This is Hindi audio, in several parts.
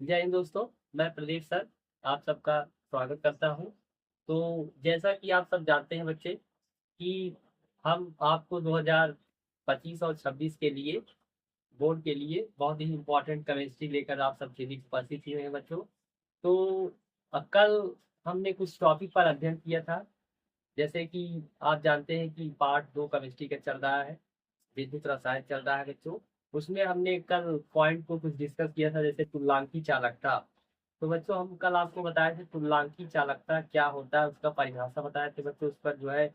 जय हिंद दोस्तों। मैं प्रदीप सर आप सबका स्वागत करता हूं। तो जैसा कि आप सब जानते हैं बच्चे कि हम आपको 2025 और 26 के लिए बोर्ड के लिए बहुत ही इम्पोर्टेंट केमिस्ट्री लेकर आप सब के बीच उपस्थित हुए हैं बच्चों। तो कल हमने कुछ टॉपिक पर अध्ययन किया था। जैसे कि आप जानते हैं कि पार्ट 2 केमिस्ट्री का चल रहा है, विद्युत रसायन चल रहा है बच्चों। उसमें हमने कल पॉइंट को कुछ डिस्कस किया था, जैसे तुल्यांकी चालकता। तो बच्चों हम कल आपको बताए थे तुल्यांकी चालकता क्या होता है, उसका परिभाषा बताए थे बच्चों। उस पर जो है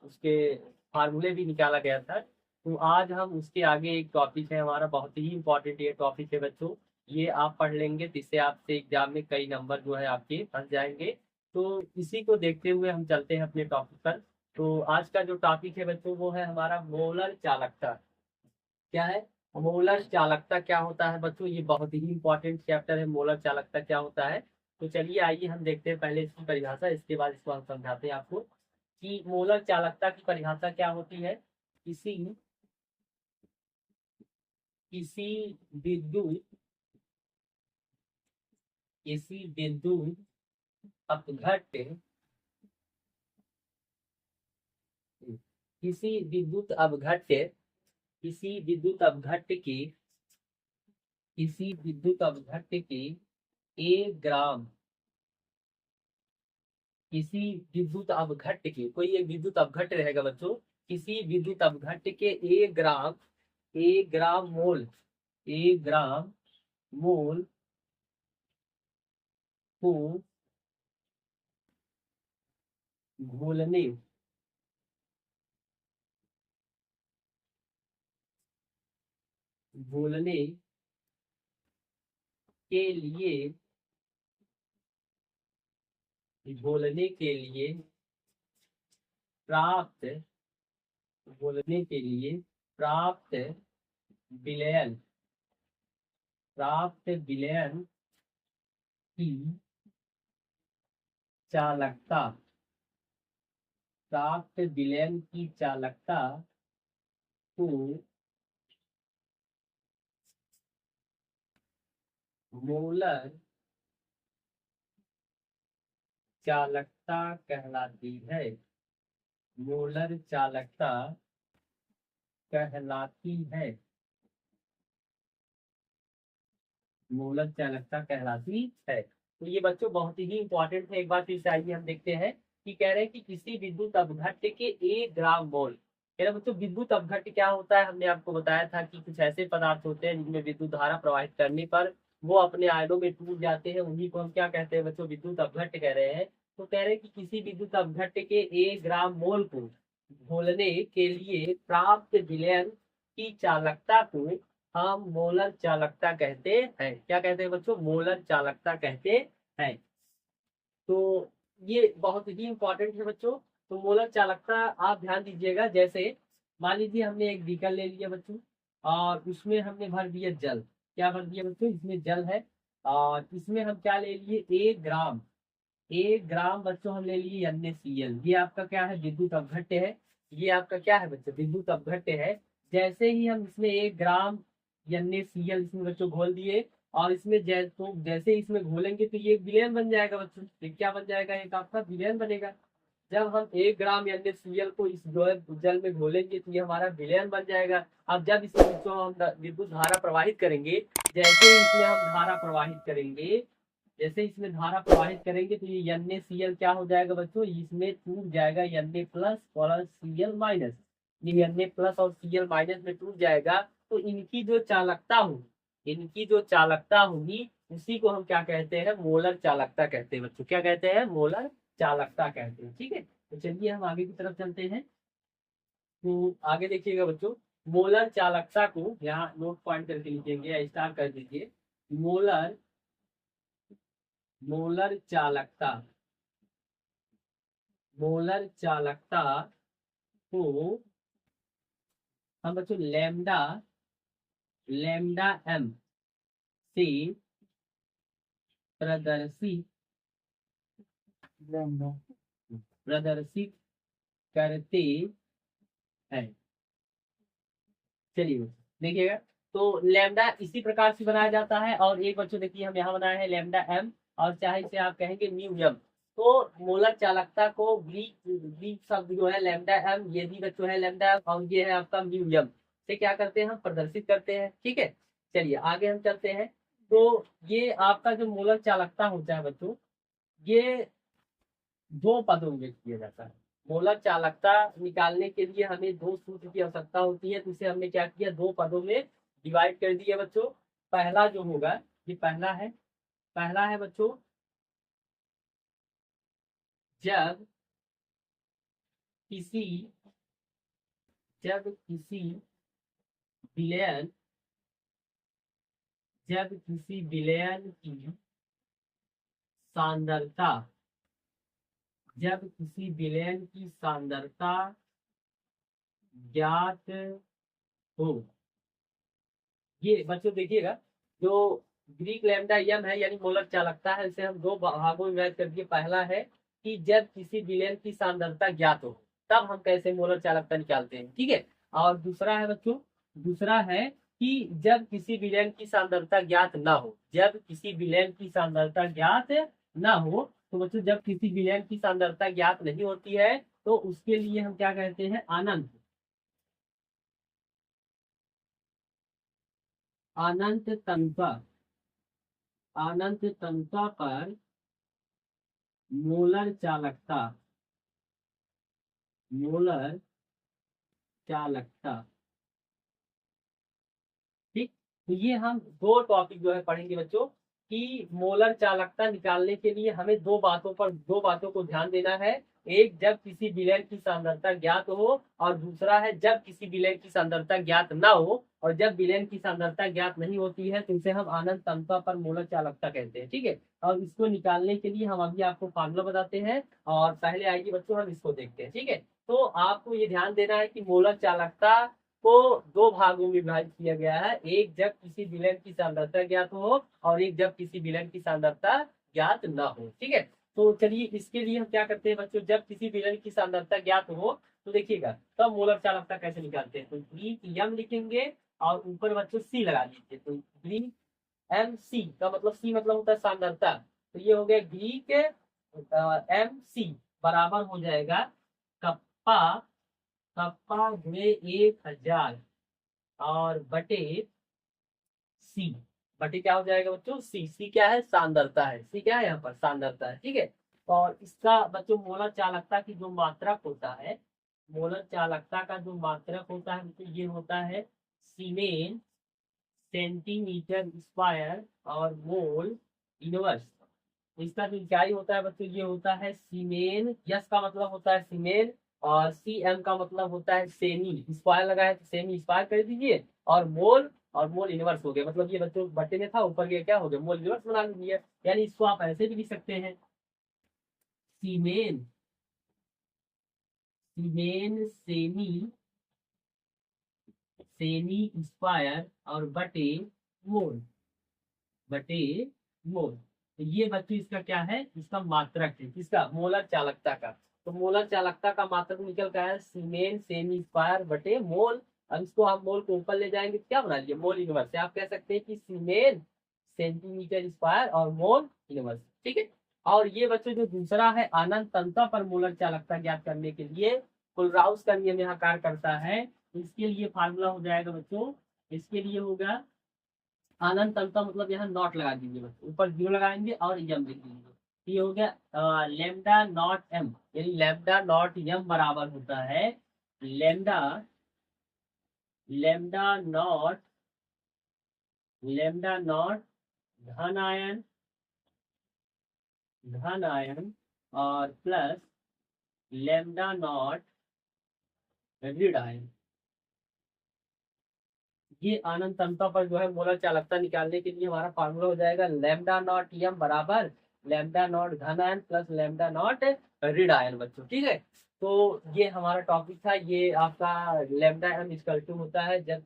उसके फार्मूले भी निकाला गया था। तो आज हम उसके आगे एक टॉपिक है हमारा, बहुत ही इंपॉर्टेंट ये टॉपिक है बच्चों। ये आप पढ़ लेंगे तो इससे आपसे एग्जाम में कई नंबर जो है आपके फंस जाएंगे। तो इसी को देखते हुए हम चलते हैं अपने टॉपिक पर। तो आज का जो टॉपिक है बच्चों वो है हमारा मोलर चालकता। क्या है मोलर चालकता, क्या होता है बच्चों? ये बहुत ही इंपॉर्टेंट चैप्टर है, मोलर चालकता क्या होता है। तो चलिए आइए हम देखते हैं पहले इसकी परिभाषा, इसके बाद इसको हम समझाते हैं आपको कि मोलर चालकता की परिभाषा क्या होती है। किसी किसी विद्युत किसी विद्युत अपघट्य किसी विद्युत अपघट्य किसी विद्युत अपघट्य की एक ग्राम किसी विद्युत अपघट्य के कोई एक विद्युत अपघट्य रहेगा बच्चों। किसी विद्युत अपघट्य के एक ग्राम मोल को घोलने घोलने के लिए घोलने के लिए प्राप्त घोलने के लिए प्राप्त विलयन विलयन की चालकता को मोलर चालकता कहलाती है। मोलर चालकता कहलाती है मोलर चालकता कहलाती है। तो ये बच्चों बहुत ही इंपॉर्टेंट है। एक बार फिर से आइए हम देखते हैं कि कह रहे हैं कि किसी विद्युत अपघट्य के 1 ग्राम मोल। कह रहे बच्चों विद्युत अपघट्य क्या होता है, हमने आपको बताया था कि कुछ ऐसे पदार्थ होते हैं जिनमें विद्युत धारा प्रवाहित करने पर वो अपने आयनों में टूट जाते हैं, उन्हीं को हम क्या कहते हैं बच्चों? विद्युत अपघट्य कह रहे हैं। तो कह रहे हैं कि किसी विद्युत अपघट्य के 1 ग्राम मोल को घोलने के लिए प्राप्त विलयन की चालकता को हम मोलर चालकता कहते हैं। क्या कहते हैं बच्चों? मोलर चालकता कहते हैं। तो ये बहुत ही इंपॉर्टेंट है बच्चों। तो मोलर चालकता आप ध्यान दीजिएगा। जैसे मान लीजिए हमने एक बीकर ले लिया बच्चों और उसमें हमने भर दिया जल। क्या भर दिया बच्चों? इसमें जल है और इसमें हम क्या ले लिए? 1 ग्राम बच्चों हम ले लिए NaCl। ये आपका क्या है? विद्युत अपघट्य है। ये आपका क्या है बच्चों? विद्युत अपघट्य है। जैसे ही हम इसमें 1 ग्राम NaCl इसमें बच्चों घोल दिए और इसमें जैसे इसमें घोलेंगे तो ये विलयन बन जाएगा बच्चों। ये क्या बन जाएगा? एक आपका विलयन बनेगा। जब हम 1 ग्राम NaCl को इस जल में घोलेंगे तो ये हमारा विलयन बन जाएगा। अब जब इसमें बच्चों हम विद्युत धारा प्रवाहित करेंगे, जैसे ही इसमें हम धारा प्रवाहित करेंगे जैसे इसमें धारा प्रवाहित करेंगे तो ये NaCl क्या हो जाएगा बच्चों? इसमें टूट जाएगा Na प्लस और Cl माइनस। ये Na प्लस और Cl माइनस में टूट जाएगा। तो इनकी जो चालकता होगी उसी को हम क्या कहते हैं? मोलर चालकता कहते हैं बच्चों। क्या कहते हैं? मोलर चालकता कहते हैं। ठीक है, तो चलिए हम आगे की तरफ चलते हैं। तो आगे देखिएगा बच्चों, मोलर चालकता को यहाँ नोट पॉइंट करके लिखेंगे या स्टार कर दीजिए। मोलर मोलर चालकता मोलर चालकता को हम बच्चों लैम्डा लैम्डा एम से प्रदर्शित प्रदर्शित करते हैं। चलिए देखिएगा, तो लैम्डा इसी प्रकार से बनाया जाता है। और एक बच्चों देखिए हम यहाँ बनाए हैं लैम्डा एम, और चाहे इसे आप कहेंगे म्यू एम। तो मोलर चालकता को ग्रीक ग्रीक शब्द जो है लैम्डा एम, ये भी बच्चों है लैम्डा एम, और ये है आपका म्यू एम से क्या करते हैं हम प्रदर्शित करते हैं। ठीक है, चलिए आगे हम चलते हैं। तो ये आपका जो मोलर चालकता होता है बच्चों, ये दो पदों में व्यक्त किया जाता है। मोलर चालकता निकालने के लिए हमें दो सूत्र की आवश्यकता होती है, तो इसे हमने क्या किया, दो पदों में डिवाइड कर दिया बच्चों। पहला जो होगा, ये पहला है बच्चों, जब किसी जब किसी विलयन जब किसी विलयन की सांद्रता जब किसी विलयन की सांद्रता ज्ञात हो। ये बच्चों देखिएगा, जो ग्रीक लैम्डा यम है यानी मोलर चालकता है, इसे हम दो भागों में विभाजित कर दिए। पहला है कि जब किसी विलयन की सांद्रता ज्ञात हो, तब हम कैसे मोलर चालकता निकालते हैं। ठीक है, और दूसरा है बच्चों, दूसरा है कि जब किसी विलयन की सांद्रता ज्ञात ना हो। जब किसी विलयन की सांद्रता ज्ञात ना हो, तो बच्चों जब किसी विलयन की सांद्रता ज्ञात नहीं होती है, तो उसके लिए हम क्या कहते हैं, अनंत अनंत तंत्र अनंत तंत्र पर मोलर चालकता मोलर चालकता। ठीक, तो ये हम दो टॉपिक जो है पढ़ेंगे बच्चों, कि मोलर चालकता निकालने के लिए हमें दो बातों को ध्यान देना है। एक, जब किसी विलयन की सांद्रता ज्ञात हो, और दूसरा है जब किसी विलयन की सांद्रता ज्ञात ना हो। और जब विलयन की सांद्रता ज्ञात नहीं होती है, तो इसे हम अनंत तंत्र पर मोलर चालकता कहते हैं। ठीक है, और इसको निकालने के लिए हम अभी आपको फार्मूला बताते हैं, और पहले आएगी बच्चों हम इसको देखते हैं। ठीक है, तो आपको ये ध्यान देना है कि मोलर चालकता को दो भागों में विभाजित किया गया है। एक, जब किसी विलयन की सांद्रता ज्ञात हो, और एक, जब किसी विलयन की सांद्रता ज्ञात न हो। ठीक है, तो चलिए इसके लिए हम क्या करते हैं बच्चों, जब किसी विलयन की सांद्रता ज्ञात हो, तो देखिएगा तब मोलर चालकता कैसे निकालते हैं। तो ग्रीक यम लिखेंगे, और ऊपर बच्चों सी लगा दीजिए। तो ग्रीक एम सी का मतलब, सी मतलब होता है सांद्रता, तो ये हो गया ग्रीक एम सी बराबर हो जाएगा कप्पा कप्पा गुणे 1000 और बटे सी। बटे क्या हो जाएगा बच्चों, सी। सी क्या है, सांद्रता है। सी क्या है, यहाँ पर सांद्रता है। ठीक है, और इसका बच्चों मोलर चालकता की जो मात्रक होता है, मोलर चालकता का जो मात्रक होता है तो ये होता है सीमेन सेंटीमीटर स्क्वायर और मोल इनवर्स। इसका जो इकाई होता है बच्चों, ये होता है सीमेन। यस का मतलब होता है सीमेन, और सी एम का मतलब होता है सेमी। स्क्वायर लगा है तो सेमी स्क्वायर कर दीजिए, और मोल इनवर्स हो गया। मतलब ये बच्चों बट्टे में था, ऊपर गया क्या हो गया, मोल इनवर्स बना लीजिए। यानी इसको आप ऐसे भी लिख सकते हैं, सीमेन सीमेन सेमी सेमी स्क्वायर और बटे मोल। तो ये बच्चों इसका क्या है, इसका मात्रक है, किसका, मोलर चालकता का। तो मोलर चालकता का मात्रक निकल का है सीमेन सेमी स्क्वायर बटे मोल। अब इसको हम मोल को ऊपर ले जाएंगे तो क्या बना लिए, मोल इनवर्स से। आप कह सकते हैं कि सीमेन सेंटीमीटर स्क्वायर और मोल इनवर्स। ठीक है, और ये बच्चों जो दूसरा है अनंत तंत्र पर मोलर चालकता ज्ञात करने के लिए कुलराउस का नियम यहाँ कार्य करता है। इसके लिए फार्मूला हो जाएगा बच्चों, इसके लिए होगा अनंत अंत मतलब यहाँ नॉट लगा दीजिए, बस ऊपर जीरो लगाएंगे और यम लिख दीजिए। ये हो गया लेमडा नॉट एम, यानी लेमडा नॉट यम बराबर होता है लेमडा लेमडा नॉट धन आयन और प्लस लेमडा नॉट ऋण आयन। ये अनंत अंतों पर जो है मोलर चालकता निकालने के लिए हमारा फार्मूला हो जाएगा लेमडा नॉट यम बराबर लेमडा नॉट धन आयन प्लस लेमडा नॉट ऋण आयन बच्चों। ठीक है, तो ये हमारा टॉपिक था। ये आपका लेमडा एम इक्वल टू होता है जब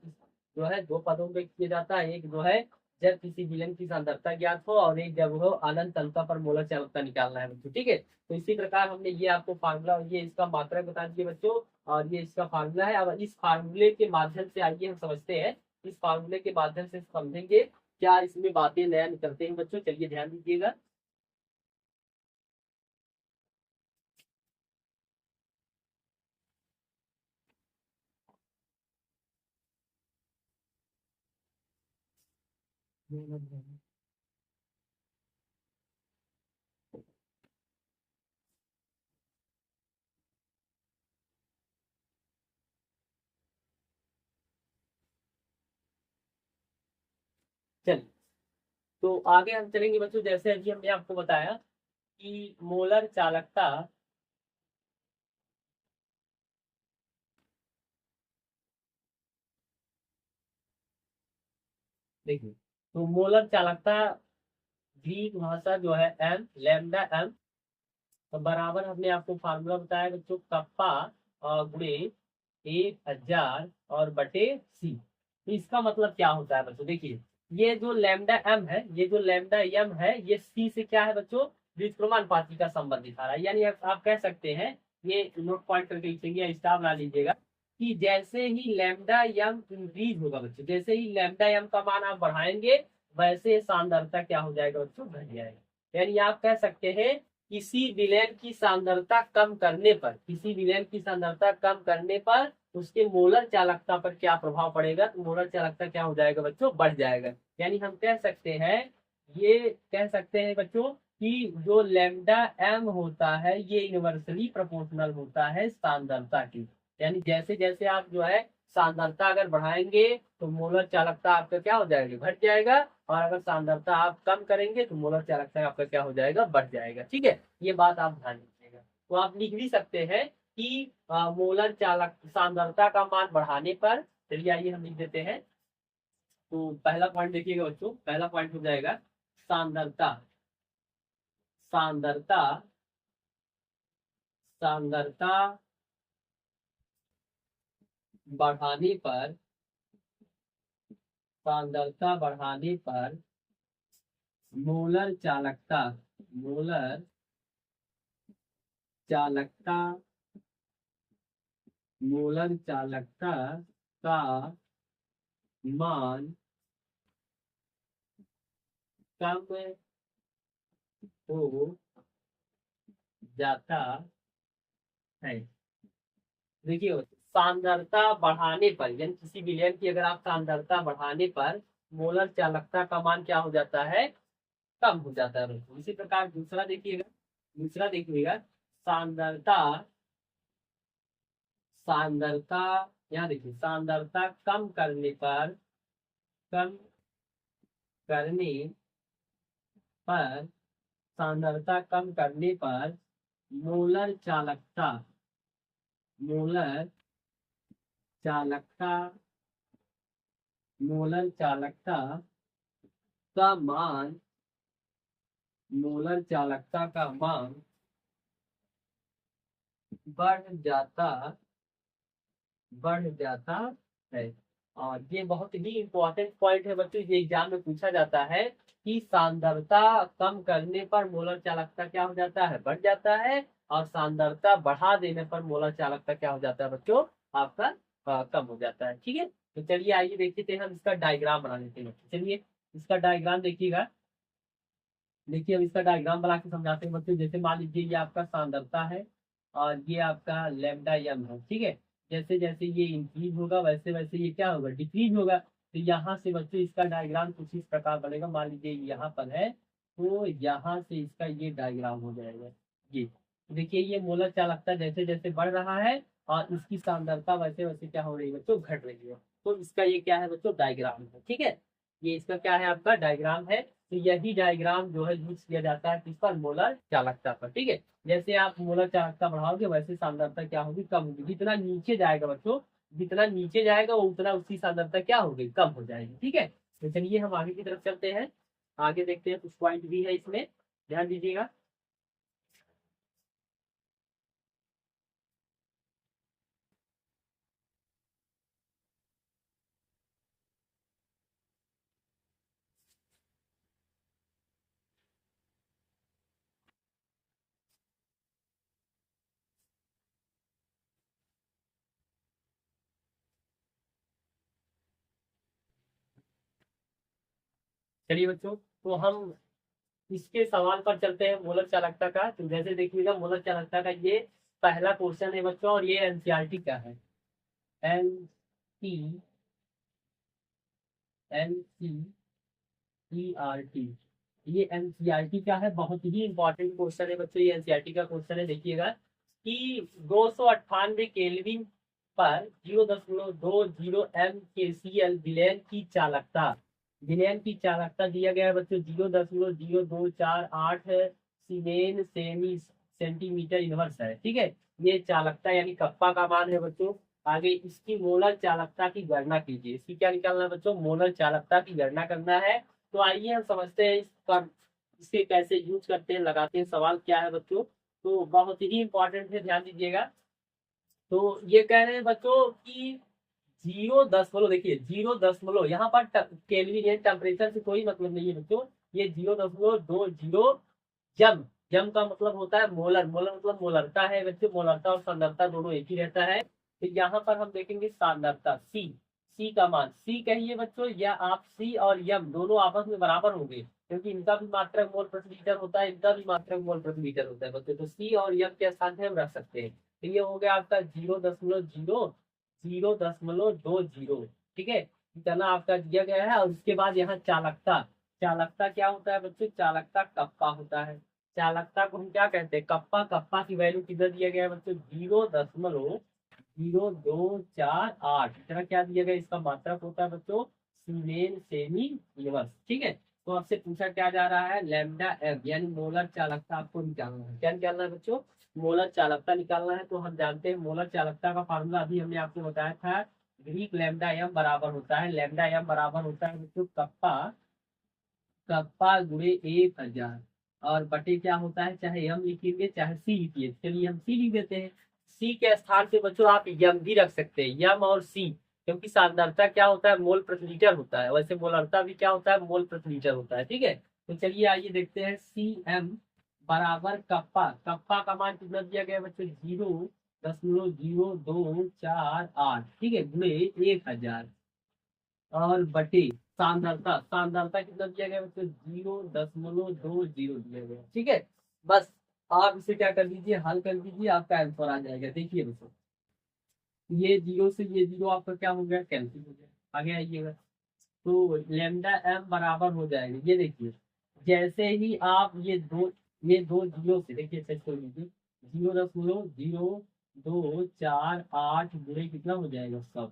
जो है दो पदों में किया जाता है। एक जो है जब किसी विलयन की सांद्रता ज्ञात हो, और एक जब हो अनंत अंतों पर मोलर चालकता निकालना है बच्चों। ठीक है, तो इसी प्रकार हमने ये आपको फार्मूला, ये इसका मात्रक बता दिए बच्चों, और ये इसका फार्मूला है। अब इस फार्मूले के माध्यम से आइए हम समझते हैं इस फार्मूले के माध्यम से समझेंगे क्या इसमें बातें नया निकलते हैं बच्चों। चलिए ध्यान दीजिएगा। चलिए, तो आगे हम चलेंगे बच्चों। जैसे अभी हमने आपको बताया कि मोलर चालकता, देखिए, तो मोलर चालकता ग्रीक भाषा जो है एम लैम्डा एम, तो बराबर हमने आपको फार्मूला बताया बच्चों, कप्पा और गुणे 1000 और बटे सी। तो इसका मतलब क्या होता है बच्चों, देखिए, ये जो लैम्डा एम है, ये जो लैम्डा एम है, ये सी से क्या है बच्चों, व्युत्क्रमानुपाती का संबंध दिखा रहा है। यानी आप कह सकते हैं, ये नोट पॉइंट करके लिखेंगे या स्टार बना लीजिएगा, कि जैसे ही लैम्डा एम इंक्रीज होगा बच्चों, जैसे ही लैम्डा एम का मान आप बढ़ाएंगे, वैसे सांद्रता क्या हो जाएगा बच्चों, बढ़ जाएगा। यानी आप कह सकते हैं, किसी विलयन की सांद्रता कम करने पर, किसी विलयन की सांद्रता कम करने पर उसके मोलर चालकता पर क्या प्रभाव पड़ेगा, तो मोलर चालकता क्या हो जाएगा बच्चों, बढ़ जाएगा। यानी हम कह सकते हैं, ये कह सकते हैं बच्चों, कि जो लैम्डा एम होता है ये इनवर्सली प्रोपोर्शनल होता है सांद्रता की। यानी जैसे जैसे आप जो है सांद्रता अगर बढ़ाएंगे, तो मोलर चालकता आपका क्या हो जाएगा, घट जाएगा। और अगर सांद्रता आप कम करेंगे, तो मोलर चालकता आपका क्या हो जाएगा, बढ़ जाएगा। ठीक है, ये बात आप ध्यान रखिएगा। तो आप लिख भी सकते हैं कि मोलर चालक सांद्रता का मान बढ़ाने पर, चलिए आइए हम लिख देते हैं। तो पहला पॉइंट देखिएगा बच्चों, पहला पॉइंट हो जाएगा सांद्रता, सांद्रता, सांद्रता बढ़ाने पर, सांद्रता बढ़ाने पर मोलर चालकता, मोलर चालकता, मोलर चालकता का मान कम हो जाता है। देखिए, सांद्रता बढ़ाने पर, यानी किसी विलयन की अगर आप सांद्रता बढ़ाने पर मोलर चालकता का मान क्या हो जाता है, कम हो जाता है। इसी प्रकार दूसरा देखिएगा, दूसरा देखिएगा, सांद्रता, सांद्रता, यहाँ देखिए, सांद्रता कम करने पर, कम करने पर, सांद्रता कम करने पर मोलर चालकता, मोलर चालकता, मोलर चालकता का मान, मोलर चालकता का मान बढ़ जाता, बढ़ जाता है। और ये बहुत ही इंपॉर्टेंट पॉइंट है बच्चों, ये एग्जाम में पूछा जाता है कि सांद्रता कम करने पर मोलर चालकता क्या हो जाता है, बढ़ जाता है। और सांद्रता बढ़ा देने पर मोलर चालकता क्या हो जाता है बच्चों, आपका कम हो जाता है। ठीक है, तो चलिए आइए देखते हैं, हम इसका डायग्राम बना लेते हैं। चलिए इसका डायग्राम देखिएगा। देखिए, अब इसका डायग्राम बना के समझाते हैं बच्चों। जैसे मान लीजिए ये आपका सांद्रता है, और ये आपका लैम्डा एम है। ठीक है, जैसे जैसे ये इंक्रीज होगा, वैसे वैसे ये क्या होगा, डिक्रीज होगा। तो यहाँ से बच्चों इसका डायग्राम कुछ इस प्रकार बनेगा। मान लीजिए यहाँ पर है, तो यहाँ से इसका ये डायग्राम हो जाएगा। ये देखिए, ये मोलर चालकता जैसे जैसे बढ़ रहा है, और इसकी सांद्रता वैसे वैसे क्या हो रही है बच्चों, घट रही है। तो इसका ये क्या है बच्चों, डायग्राम है। ठीक है, ये इसका क्या है, आपका डायग्राम है। तो यही डायग्राम जो है यूज किया जाता है किस पर, मोलर चालकता पर। ठीक है, जैसे आप मोलर चालकता बढ़ाओगे, वैसे सांद्रता क्या होगी, कम होगी। जितना नीचे जाएगा बच्चों, जितना नीचे जाएगा वो उतना उसकी सांद्रता क्या होगी, कम हो जाएगी। ठीक है, तो चलिए हम आगे की तरफ चलते हैं। आगे देखते हैं, कुछ पॉइंट भी है इसमें, ध्यान दीजिएगा। चलिए बच्चों, तो हम इसके सवाल पर चलते हैं मोलर चालकता का। तो जैसे देखिएगा मोलर चालकता का ये पहला क्वेश्चन है बच्चों, और ये एनसीईआरटी का है। N C N C E R T, ये एनसीईआरटी का है। बहुत ही इंपॉर्टेंट क्वेश्चन है बच्चों, ये एनसीईआरटी का क्वेश्चन है। देखिएगा कि 298 केल्विन पर 0.20 MkCl विलयन की चालकता, विलयन की चालकता दिया गया है बच्चों 0.0248 सीमेन सेमी सेंटीमीटर इनवर्स है। ठीक है, ये चालकता यानी कप्पा का मान है बच्चों। आगे इसकी मोलर चालकता की गणना कीजिए। इसकी क्या निकालना है बच्चों? मोलर चालकता की गणना करना है। तो आइए हम समझते हैं इसका, इसे कैसे यूज करते हैं, लगाते हैं। सवाल क्या है बच्चों? तो बहुत ही इंपॉर्टेंट है, ध्यान दीजिएगा। तो ये कह रहे हैं बच्चों कि 0., देखिए 0., यहाँ पर केल्विन टेम्परेचर से कोई मतलब नहीं है बच्चों। ये 0.20 जम, जम का मतलब होता है मोलर, मोलर मतलब मोलरता है बच्चों। मोलरता और सांद्रता दोनों एक ही रहता है। तो यहाँ पर हम देखेंगे सांद्रता सी, सी का मान, सी कहिए बच्चों, या आप सी और यम दोनों आपस में बराबर होंगे, क्योंकि इनका भी मात्रक मोल प्रति लीटर होता है, इनका भी मात्रक मोल प्रति लीटर होता है बच्चों। तो सी और यम के स्थान पे हम रख सकते हैं। तो ये हो गया आपका 0.020। ठीक है, इतना आपका दिया गया है। और उसके बाद यहाँ चालकता, चालकता क्या होता है बच्चों? चालकता कप्पा होता है। चालकता को हम क्या कहते हैं? कप्पा। कप्पा की वैल्यू किधर दिया गया है बच्चों? 0.0248। इतना क्या दिया गया? इसका मात्रक होता है बच्चों सीमेन सेमी इनवर्स। ठीक है, तो आपसे पूछा क्या जा रहा है? लैम्डा एम यानी मोलर चालकता आपको निकालना है। क्या निकालना है बच्चों? मोलर चालकता निकालना है। तो हम जानते हैं मोलर चालकता का फार्मूला अभी हमने आपको बताया था। ग्रीक लैम्डा एम बराबर होता है, लैम्डा एम बराबर होता है बच्चों कप्पा, कप्पा गुणे 1000, और बटे क्या होता है? चाहे हम लिखेंगे चाहे सी लिखिए। चलिए हम सी लिख देते हैं। सी के स्थान पे बच्चों आप यम भी रख सकते हैं, यम और सी, क्योंकि सांद्रता क्या होता है? मोल प्रति लीटर होता है। वैसे मोलरता भी क्या होता है? मोल प्रति लीटर होता है। ठीक है, तो चलिए आइए देखते हैं। सी एम बराबर कप्पा, कप्पा का मान कितना दिया गया बच्चों? 0.0248। ठीक है, गुणे 1000, और बटे सांद्रता, सांद्रता कितना दिया गया बच्चों? 0.20 दिया गया। ठीक है, बस आप इसे क्या कर दीजिए? हल कर दीजिए, आपका आंसर आ जाएगा। देखिए बच्चों, ये जीरो से ये जीरो आपका क्या हो गया? कैंसिल हो गया। आगे आइएगा, तो लेमडा एम बराबर हो जाएगा, ये देखिए जैसे ही आप ये दो जीरो से, देखिए चेक कर लीजिए, 0.0248 गुणे कितना हो जाएगा सब,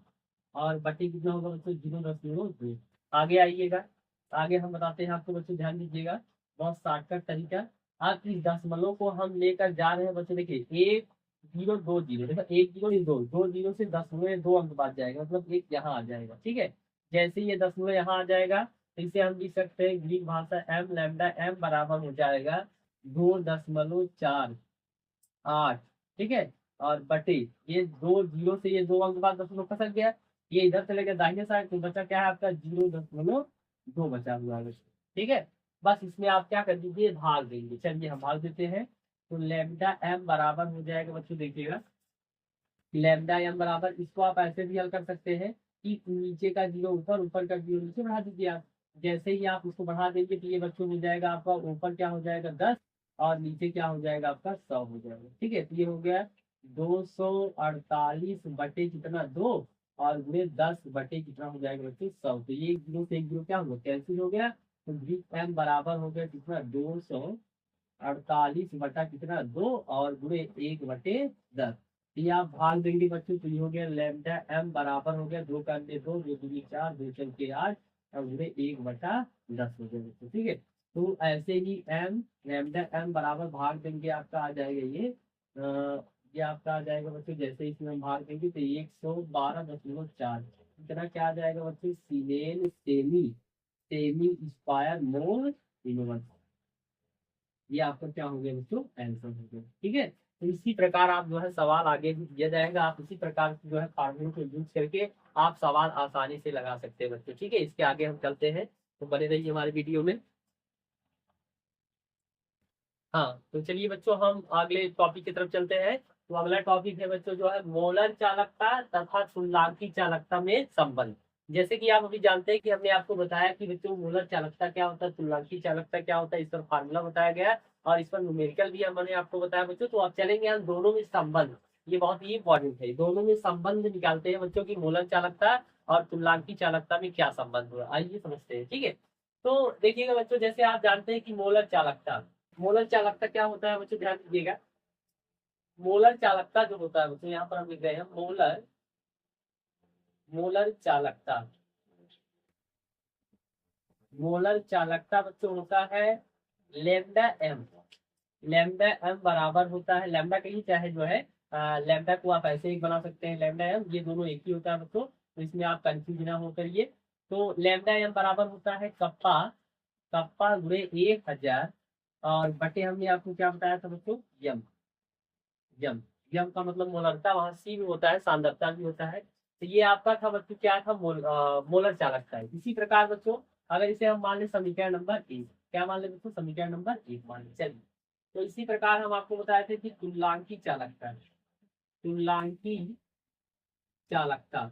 और बटे कितना होगा बच्चों? 0.2। आगे आइएगा, आगे हम बताते हैं आपको बच्चों, ध्यान दीजिएगा। बहुत शॉर्टकट तरीका। आप इस दशमलव को हम लेकर जा रहे हैं बच्चों। देखिए 1 0 2 0, देखो 1 0 दो जीरो से दशमलव में 2 अंक बाद जाएगा, मतलब एक यहाँ आ जाएगा। ठीक है, जैसे ही ये दशमलव यहाँ आ जाएगा, तो इसे हम लिख सकते हैं ग्रीक भाषा एम लैम्डा एम बराबर हो जाएगा 2.48। ठीक है, और बटे ये 2 0 से ये 2 अंक बाद दशमलव खसक गया, ये इधर चले गया दाहिने साइड, तो बचा क्या है आपका? 0.2 बचा हुआ है। ठीक है, बस इसमें आप क्या कर दीजिए? भाग देंगे। चलिए हम भाग देते हैं। तो लैम्डा एम बराबर हो जाएगा बच्चों, देखिएगा लैम्डा एम बराबर, इसको आप ऐसे भी हल कर सकते हैं कि नीचे का जीरो ऊपर, ऊपर का जीरो नीचे बढ़ा दीजिए आप। जैसे ही आप उसको बढ़ा देंगे तो ये बच्चों मिल जाएगा आपका, ऊपर क्या हो जाएगा? 10, और नीचे क्या हो जाएगा आपका? 100 हो जाएगा। ठीक है, तो ये हो गया 248 बटे कितना? 2, और गुणे 10 बटे कितना हो जाएगा बच्चों? 100। तो ये जीरो से एक जीरो क्या होगा? कैंसिल हो गया। तो ग्रीक एम बराबर हो गया कितना? 248 बटा कितना? 2, और गुणे 1/10। ये आप भाग देंगे बच्चों, तो ये हो गया लैम्डा एम बराबर हो गया 2 का अंडे 2, 2 दूनी 4, 2 चल के 8, और गुणे 1/10 हो गया बच्चों। ठीक है, तो ऐसे ही एम लैम्डा एम बराबर भाग देंगे, आपका आ जाएगा ये आपका आ जाएगा बच्चों। जैसे इसमें हम भाग देंगे तो 112.4, इतना क्या आ जाएगा बच्चों? Siemens semi, semi square mole inverse. ये आपका क्या हो गया बच्चों? आंसर हो गया। ठीक है, तो इसी प्रकार आप जो है सवाल आगे भी दिया जाएगा, आप इसी प्रकार की जो है फार्मूले को यूज करके आप सवाल आसानी से लगा सकते हैं बच्चों। ठीक है, इसके आगे हम चलते हैं, तो बने रहिए हमारे वीडियो में। हाँ, तो चलिए बच्चों हम अगले टॉपिक की तरफ चलते हैं। तो अगला टॉपिक है बच्चों जो है मोलर चालकता तथा शुल्लांकी चालकता में संबंध। जैसे कि आप अभी जानते हैं कि हमने आपको बताया कि बच्चों मोलर चालकता क्या होता है, तुल्यकालिक चालकता क्या होता है, इस पर फार्मूला बताया गया है और इस पर न्यूमेरिकल भी हमने आपको बताया बच्चों। तो आप चलेंगे हम दोनों में संबंध, ये बहुत ही इंपॉर्टेंट है, दोनों में संबंध निकालते हैं बच्चों की मोलर चालकता और तुल्यकालिक चालकता में क्या संबंध हुआ, आइए समझते हैं। ठीक है, तो देखिएगा बच्चों, जैसे आप जानते हैं कि मोलर चालकता क्या होता है बच्चों, ध्यान दीजिएगा। मोलर चालकता जो होता है बच्चों, यहाँ पर हम लिख रहे हैं मोलर मोलर चालकता। मोलर चालकता बच्चों होता है लेमडा एम। लेमडा एम बराबर होता है, लेमडा कहीं चाहे जो है, लेमडा को आप ऐसे ही बना सकते हैं, लेमडा एम ये दोनों एक ही होता है बच्चों, तो इसमें आप कंफ्यूज ना हो करिए। तो लेमडा एम बराबर होता है कप्पा, कप्पा गुणे 1000 और बटे हमने आपको क्या बताया था बच्चों, यम। यम यम का मतलब मोलरता, वहां सी भी होता है, सांद्रता भी होता है। तो ये आपका था बच्चों क्या था, मोलर चालकता है। इसी प्रकार बच्चों अगर इसे हम मान लें समीकरण नंबर 1, क्या मान लें बच्चों, समीकरण नंबर 1 मान लें, चलिए। तो इसी प्रकार हम आपको बताए थे कि तुल्यकालिक चालकता, तुल्यकालिक चालकता,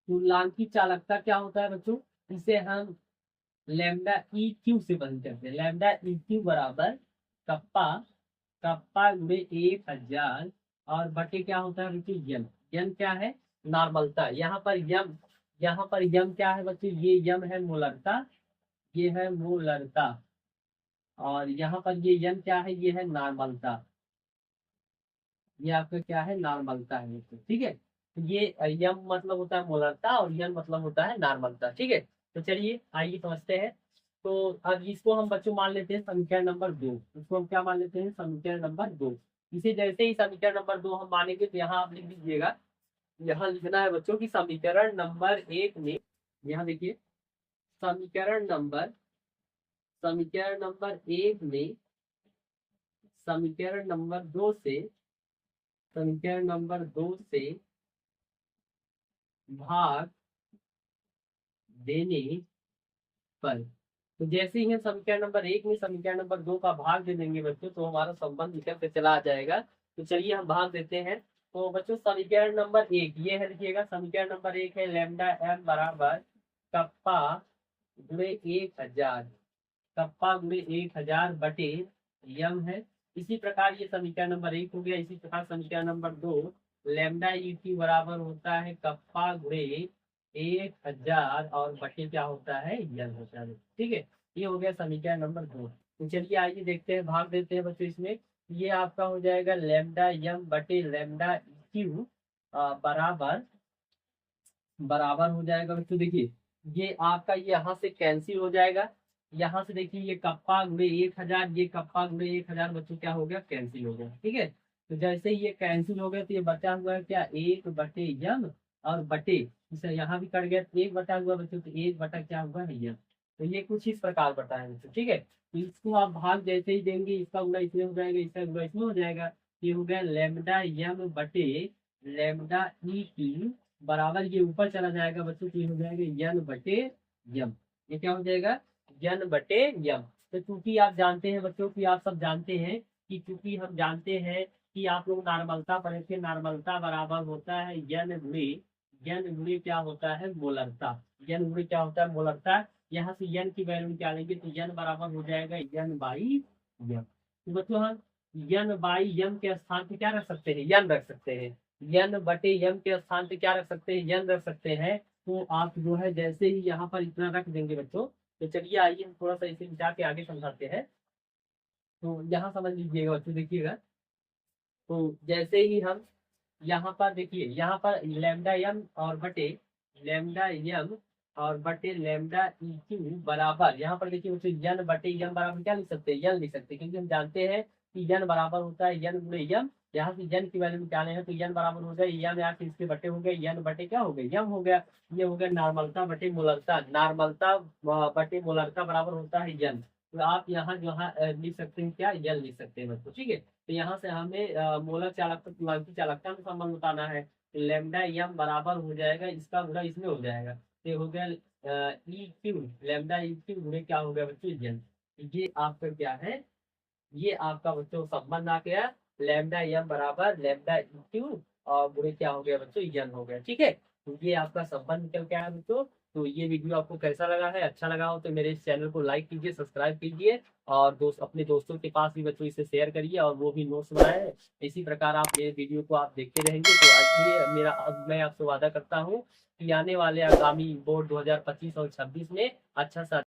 तुल्यकालिक चालकता क्या होता है बच्चों, इसे हम लैम्डा ई क्यू से बंद करते हैं। लैम्डा ई क्यू बराबर कप्पा, कप्पा गुणे 1000 और बटे क्या होता है बच्चों, यम। यम क्या है, नॉर्मलता। यहाँ पर यम, यहाँ पर यम क्या है बच्चों, ये यम है मोलरता, ये है मोलरता और यहाँ पर ये यम क्या है, ये है नॉर्मलता। ये आपका क्या है, नॉर्मलता है बच्चों, ठीक है। तो ये यम मतलब होता है मोलरता और यम मतलब होता है नॉर्मलता, ठीक है। तो चलिए आइए समझते हैं। तो अब इसको हम बच्चों मान लेते हैं समीकरण नंबर 2, इसको हम क्या मान लेते हैं, समीकरण नंबर 2। इसे जैसे ही समीकरण नंबर 2 हम मानेंगे तो यहाँ आप लिख दीजिएगा, यहाँ लिखना है बच्चों की समीकरण नंबर 1 में, यहाँ देखिए समीकरण नंबर, समीकरण नंबर 1 में समीकरण नंबर 2 से, समीकरण नंबर 2 से भाग देने पर, तो जैसे ही हम समीकरण नंबर 1 में समीकरण नंबर 2 का भाग दे देंगे बच्चों, तो हमारा संबंध निकल के चला आ जाएगा। तो चलिए हम भाग देते हैं। तो बच्चों समीकरण नंबर 1 ये है, लिखिएगा समीकरण नंबर 1 है लैम्डा एम बराबर कप्पा गुणे 1000, कप्पा गुणे 1000 बटे यम है। इसी प्रकार ये समीकरण नंबर 1 हो गया। इसी प्रकार समीकरण नंबर 2 लैम्डा ई की बराबर होता है कप्पा गुणे 1000 और बटे क्या होता है, यम होता है, ठीक है। ये हो गया समीकरण नंबर 2। तो चलिए आइए देखते हैं, भाग देते हैं बच्चों इसमें। ये आपका हो जाएगा लैम्डा यम बटे लैम्डा क्यू बराबर, बराबर हो जाएगा बच्चों, देखिए ये आपका ये यहाँ से कैंसिल हो जाएगा। यहाँ से देखिए ये कप्पा गुणे 1000, ये कप्पा गुणे 1000 बच्चों क्या हो गया, कैंसिल हो गया, ठीक है। तो जैसे ही ये कैंसिल हो गया तो ये बचा हुआ है क्या, 1/यम और बटे, इसे यहाँ भी कट गया तो 1 बटा हुआ बच्चों, तो 1 बटा क्या हुआ है, यम। तो ये कुछ इस प्रकार बता है बच्चों, ठीक है। तो इसको आप भाग जैसे ही देंगे, इसका गुणा इसमें हो जाएगा, इसका गुणा इसमें हो जाएगा। ये हो गया लैम्डा यम बटे लैम्डा ई की बराबर, ये ऊपर चला जाएगा बच्चों, तो ये हो जाएगा यन बटे यम। ये क्या हो जाएगा, यन बटे यम। तो चूंकि आप जानते हैं बच्चों कि आप सब जानते हैं कि, चूंकि हम जानते हैं कि आप लोग नॉर्मलता पढ़े थे, नॉर्मलता बराबर होता है यन गुणे, यन गुणे क्या होता है, मोलरता। यन गुणे क्या होता है, मोलरता। यहाँ से यन की वैल्यू निकालेंगे तो यन बराबर हो जाएगा यन बाई यम। तो बच्चों हम यन बाई यम के स्थान पे क्या रख सकते हैं, यन रख सकते हैं। यन बटे यम के स्थान पे क्या रख सकते हैं, यन रख सकते हैं। तो आप जो है जैसे ही यहाँ पर इतना रख देंगे बच्चों, तो चलिए आइए हम थोड़ा सा इसे विचार के आगे समझाते हैं। तो यहाँ समझ लीजिएगा बच्चों, देखिएगा। तो जैसे ही हम यहाँ पर देखिए, यहाँ पर लैम्डा यम और बटे लैम्डा यम और बटे लैम्डा ई क्यू बराबर, यहाँ पर देखिए बच्चों यन बटे यम बराबर क्या लिख सकते हैं, यन लिख सकते हैं, क्योंकि हम जानते हैं कि यन बराबर होता है यन गुणे यम। यहाँ से यन की वैल्यू निकाले हैं तो यन बराबर हो जाए यम, यहाँ से इसके बटे हो गए, यन बटे क्या हो गए, यम हो गया। ये हो गया नॉर्मलता बटे मोलरता, नॉर्मलता बटे मोलरता बराबर होता है यन। तो आप यहाँ जो है लिख सकते हैं क्या, यन लिख सकते हैं बच्चों, ठीक है। तो यहाँ से हमें मोलर चालकता तुल्यकालिक चालकता में संबंध बताना है। लेमडा यम बराबर हो जाएगा, इसका गुणा इसमें हो जाएगा, तो ये हो गया E Q, lambda E Q गुणे क्या हो गया बच्चों, यन। ये आपका क्या है, ये आपका बच्चों संबंध आ गया, लेमडा यम बराबर लेमडा ई क्यू और गुणे क्या हो गया बच्चों, यन हो गया, ठीक है। तो ये आपका संबंध निकल के आया दोस्तों। तो ये वीडियो आपको कैसा लगा है, अच्छा लगा हो तो मेरे इस चैनल को लाइक कीजिए, सब्सक्राइब कीजिए और अपने दोस्तों के पास भी बच्चों इसे शेयर करिए और वो भी नोट्स बनाए। इसी प्रकार आप मेरे वीडियो को आप देखते रहेंगे। तो आज ये मेरा अब मैं आपसे वादा करता हूँ कि आने वाले आगामी बोर्ड 2025 और 26 में अच्छा सा